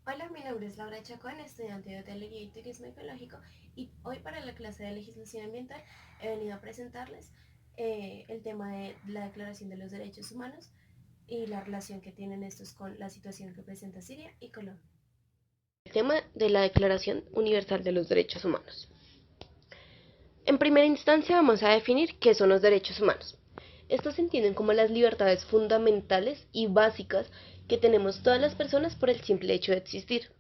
Hola, mi nombre es Laura Chacón, estudiante de Hotelería y Turismo Ecológico, y hoy para la clase de legislación ambiental he venido a presentarles el tema de la Declaración de los Derechos Humanos y la relación que tienen estos con la situación que presenta Siria y Colombia. El tema de la Declaración Universal de los Derechos Humanos. En primera instancia vamos a definir qué son los derechos humanos. Estos se entienden como las libertades fundamentales y básicas que tenemos todas las personas por el simple hecho de existir.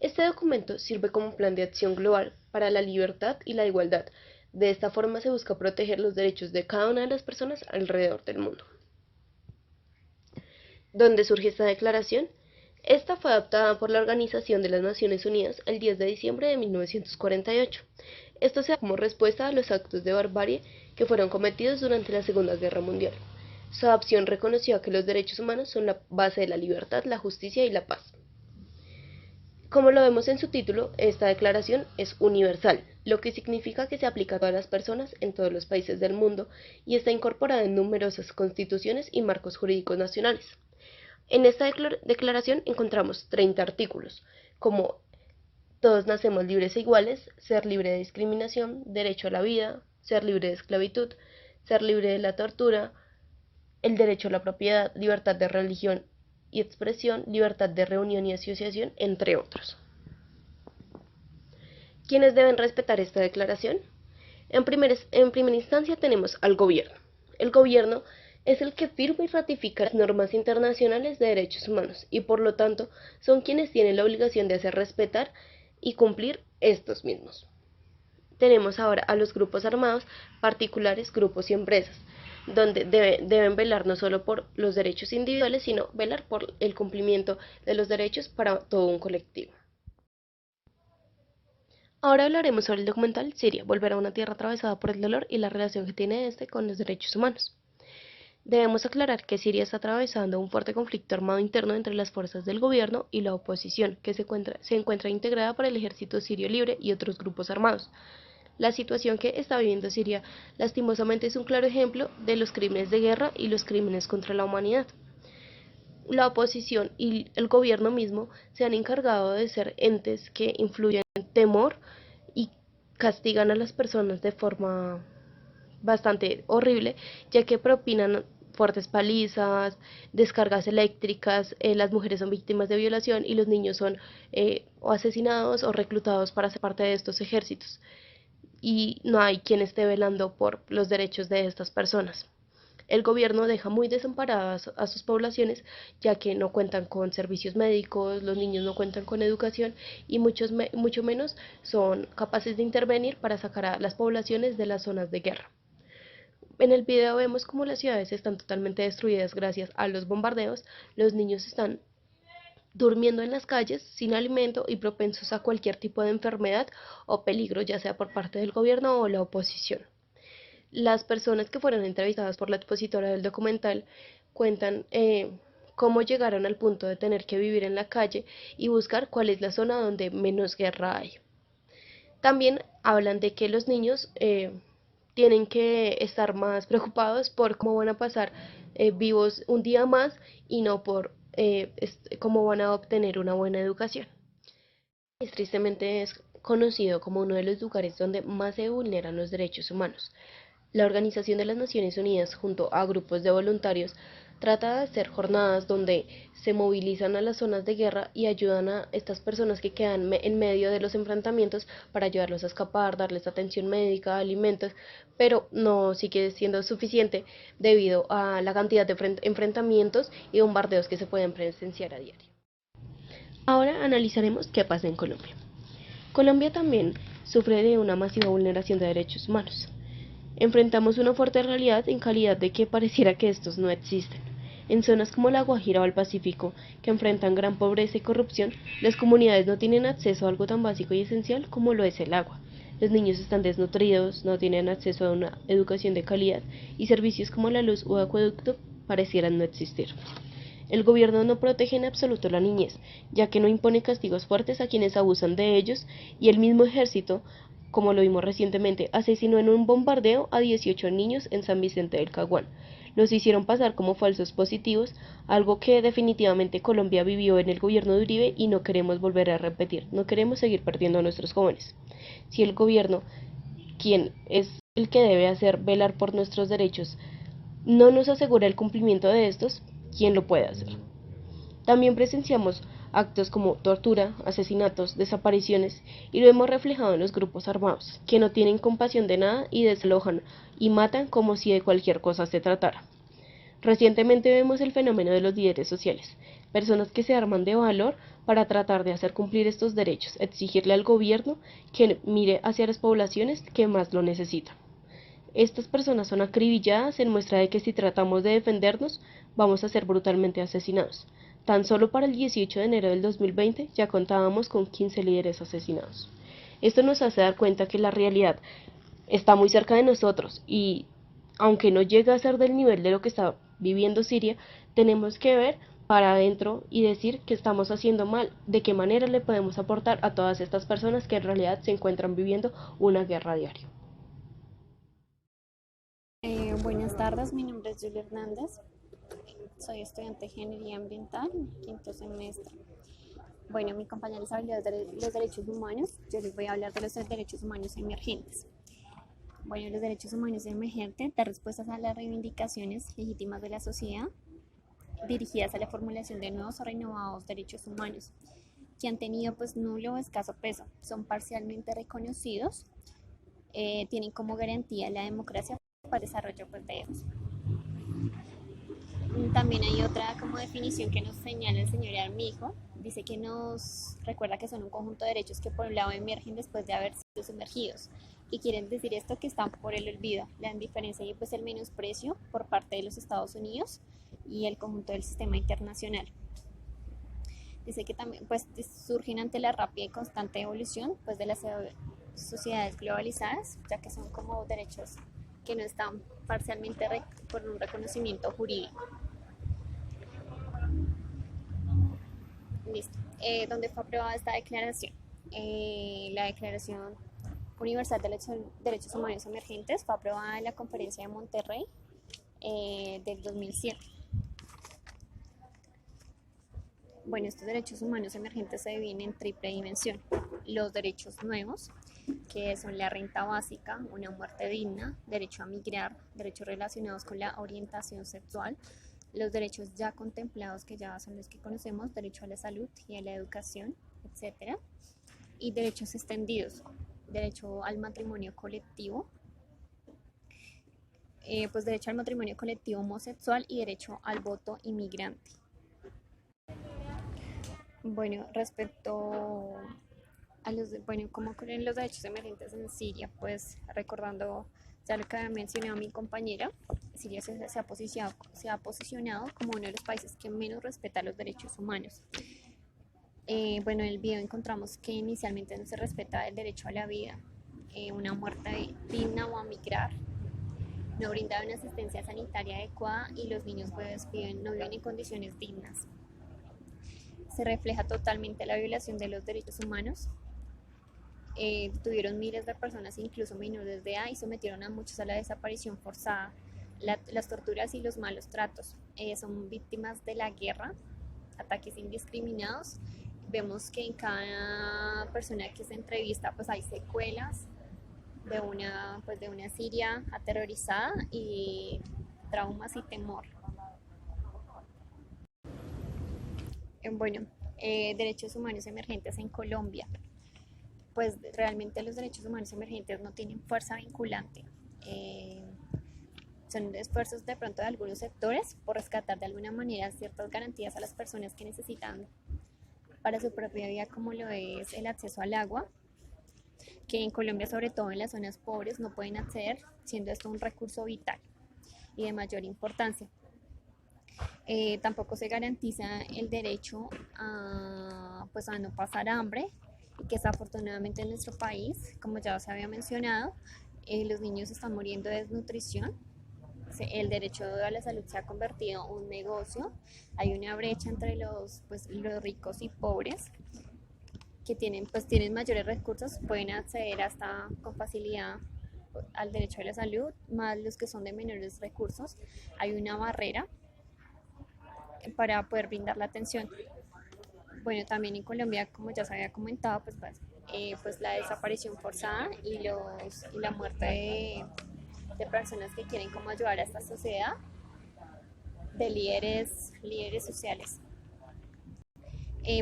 Este documento sirve como plan de acción global para la libertad y la igualdad. De esta forma se busca proteger los derechos de cada una de las personas alrededor del mundo. ¿Dónde surge esta declaración? Esta fue adoptada por la Organización de las Naciones Unidas el 10 de diciembre de 1948. Esto se da como respuesta a los actos de barbarie que fueron cometidos durante la Segunda Guerra Mundial. Su adopción reconoció que los derechos humanos son la base de la libertad, la justicia y la paz. Como lo vemos en su título, esta declaración es universal, lo que significa que se aplica a todas las personas en todos los países del mundo y está incorporada en numerosas constituciones y marcos jurídicos nacionales. En esta declaración encontramos 30 artículos, como todos nacemos libres e iguales, ser libre de discriminación, derecho a la vida, ser libre de esclavitud, ser libre de la tortura, el derecho a la propiedad, libertad de religión y expresión, libertad de reunión y asociación, entre otros. ¿Quiénes deben respetar esta declaración? En primera instancia tenemos al gobierno. El gobierno es el que firma y ratifica las normas internacionales de derechos humanos y por lo tanto son quienes tienen la obligación de hacer respetar y cumplir estos mismos. Tenemos ahora a los grupos armados, particulares, grupos y empresas, donde deben velar no solo por los derechos individuales, sino velar por el cumplimiento de los derechos para todo un colectivo. Ahora hablaremos sobre el documental Siria, volver a una tierra atravesada por el dolor y la relación que tiene este con los derechos humanos. Debemos aclarar que Siria está atravesando un fuerte conflicto armado interno entre las fuerzas del gobierno y la oposición, que se encuentra integrada por el ejército sirio libre y otros grupos armados. La situación que está viviendo Siria lastimosamente es un claro ejemplo de los crímenes de guerra y los crímenes contra la humanidad. La oposición y el gobierno mismo se han encargado de ser entes que influyen en temor y castigan a las personas de forma bastante horrible, ya que propinan fuertes palizas, descargas eléctricas, las mujeres son víctimas de violación y los niños son o asesinados o reclutados para ser parte de estos ejércitos. Y no hay quien esté velando por los derechos de estas personas. El gobierno deja muy desamparadas a sus poblaciones, ya que no cuentan con servicios médicos, los niños no cuentan con educación y mucho menos son capaces de intervenir para sacar a las poblaciones de las zonas de guerra. En el video vemos cómo las ciudades están totalmente destruidas gracias a los bombardeos, los niños están durmiendo en las calles sin alimento y propensos a cualquier tipo de enfermedad o peligro, ya sea por parte del gobierno o la oposición. Las personas que fueron entrevistadas por la expositora del documental cuentan cómo llegaron al punto de tener que vivir en la calle y buscar cuál es la zona donde menos guerra hay. También hablan de que los niños tienen que estar más preocupados por cómo van a pasar vivos un día más y no por cómo van a obtener una buena educación. Tristemente es conocido como uno de los lugares donde más se vulneran los derechos humanos. La Organización de las Naciones Unidas, junto a grupos de voluntarios, trata de hacer jornadas donde se movilizan a las zonas de guerra y ayudan a estas personas que quedan en medio de los enfrentamientos para ayudarlos a escapar, darles atención médica, alimentos, pero no sigue siendo suficiente debido a la cantidad de enfrentamientos y bombardeos que se pueden presenciar a diario. Ahora analizaremos qué pasa en Colombia. Colombia también sufre de una masiva vulneración de derechos humanos. Enfrentamos una fuerte realidad en calidad de que pareciera que estos no existen. En zonas como la Guajira o el Pacífico, que enfrentan gran pobreza y corrupción, las comunidades no tienen acceso a algo tan básico y esencial como lo es el agua. Los niños están desnutridos, no tienen acceso a una educación de calidad y servicios como la luz o acueducto parecieran no existir. El gobierno no protege en absoluto la niñez, ya que no impone castigos fuertes a quienes abusan de ellos, y el mismo ejército, como lo vimos recientemente, asesinó en un bombardeo a 18 niños en San Vicente del Caguán. Nos hicieron pasar como falsos positivos, algo que definitivamente Colombia vivió en el gobierno de Uribe y no queremos volver a repetir, no queremos seguir perdiendo a nuestros jóvenes. Si el gobierno, quien es el que debe hacer velar por nuestros derechos, no nos asegura el cumplimiento de estos, ¿quién lo puede hacer? También presenciamos actos como tortura, asesinatos, desapariciones, y lo hemos reflejado en los grupos armados, que no tienen compasión de nada y desalojan y matan como si de cualquier cosa se tratara. Recientemente vemos el fenómeno de los líderes sociales, personas que se arman de valor para tratar de hacer cumplir estos derechos, exigirle al gobierno que mire hacia las poblaciones que más lo necesitan. Estas personas son acribilladas en muestra de que si tratamos de defendernos, vamos a ser brutalmente asesinados. Tan solo para el 18 de enero del 2020 ya contábamos con 15 líderes asesinados. Esto nos hace dar cuenta que la realidad está muy cerca de nosotros y, aunque no llega a ser del nivel de lo que está viviendo Siria, tenemos que ver para adentro y decir que estamos haciendo mal, de qué manera le podemos aportar a todas estas personas que en realidad se encuentran viviendo una guerra diaria. Buenas tardes, mi nombre es Julia Hernández, soy estudiante de Ingeniería Ambiental, quinto semestre. Bueno, mi compañera les habló de los derechos humanos, yo les voy a hablar de los derechos humanos emergentes. Bueno, los derechos humanos emergentes dan respuestas a las reivindicaciones legítimas de la sociedad, dirigidas a la formulación de nuevos o renovados derechos humanos, que han tenido pues nulo o escaso peso, son parcialmente reconocidos, tienen como garantía la democracia para el desarrollo pues, de ellos. También hay otra como definición que nos señala el señor Armijo, dice que nos recuerda que son un conjunto de derechos que por un lado emergen después de haber sido sumergidos. ¿Y quieren decir esto? Que están por el olvido, la indiferencia y pues el menosprecio por parte de los Estados Unidos y el conjunto del sistema internacional. Dice que también pues surgen ante la rápida y constante evolución pues de las sociedades globalizadas, ya que son como derechos que no están parcialmente por un reconocimiento jurídico. Listo. ¿Dónde fue aprobada esta declaración? La Declaración Universal de los Derechos Humanos Emergentes fue aprobada en la Conferencia de Monterrey del 2007. Bueno, estos derechos humanos emergentes se dividen en triple dimensión. Los derechos nuevos, que son la renta básica, una muerte digna, derecho a migrar, derechos relacionados con la orientación sexual, los derechos ya contemplados, que ya son los que conocemos, derecho a la salud y a la educación, etc. Y derechos extendidos, derecho al matrimonio colectivo, pues derecho al matrimonio colectivo homosexual y derecho al voto inmigrante. Bueno, respecto a cómo ocurren los derechos emergentes en Siria, pues recordando ya lo que había mencionado mi compañera, Siria se ha posicionado como uno de los países que menos respeta los derechos humanos. En el video encontramos que inicialmente no se respeta el derecho a la vida, una muerte digna o a migrar, no brinda una asistencia sanitaria adecuada y los niños bebés no viven en condiciones dignas. Se refleja totalmente la violación de los derechos humanos. Tuvieron miles de personas, incluso menores de edad, y sometieron a muchos a la desaparición forzada, las torturas y los malos tratos. Son víctimas de la guerra, ataques indiscriminados. Vemos que en cada persona que se entrevista pues hay secuelas de una Siria aterrorizada y traumas y temor. Derechos humanos emergentes en Colombia. Pues realmente los derechos humanos emergentes no tienen fuerza vinculante. Son esfuerzos de pronto de algunos sectores por rescatar de alguna manera ciertas garantías a las personas que necesitan para su propia vida, como lo es el acceso al agua, que en Colombia, sobre todo en las zonas pobres, no pueden acceder, siendo esto un recurso vital y de mayor importancia. Tampoco se garantiza el derecho a no pasar hambre, y que desafortunadamente en nuestro país, como ya se había mencionado, los niños están muriendo de desnutrición. El derecho a la salud se ha convertido en un negocio. Hay una brecha entre los ricos y pobres que tienen mayores recursos, pueden acceder hasta con facilidad al derecho a la salud, más los que son de menores recursos, hay una barrera para poder brindar la atención. Bueno, también en Colombia, como ya se había comentado, pues la desaparición forzada y la muerte de personas que quieren como ayudar a esta sociedad, de líderes sociales.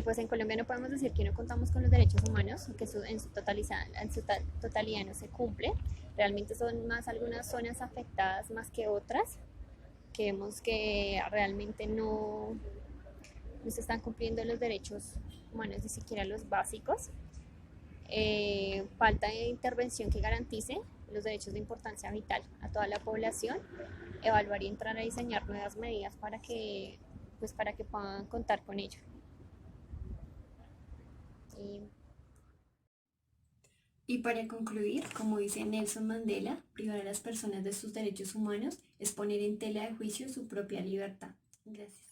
Pues en Colombia no podemos decir que no contamos con los derechos humanos, que en su totalidad no se cumple. Realmente son más algunas zonas afectadas más que otras, que vemos que realmente no se están cumpliendo los derechos humanos, ni siquiera los básicos. Falta de intervención que garantice los derechos de importancia vital a toda la población, evaluar y entrar a diseñar nuevas medidas para que puedan contar con ello. Y para concluir, como dice Nelson Mandela, privar a las personas de sus derechos humanos es poner en tela de juicio su propia libertad. Gracias.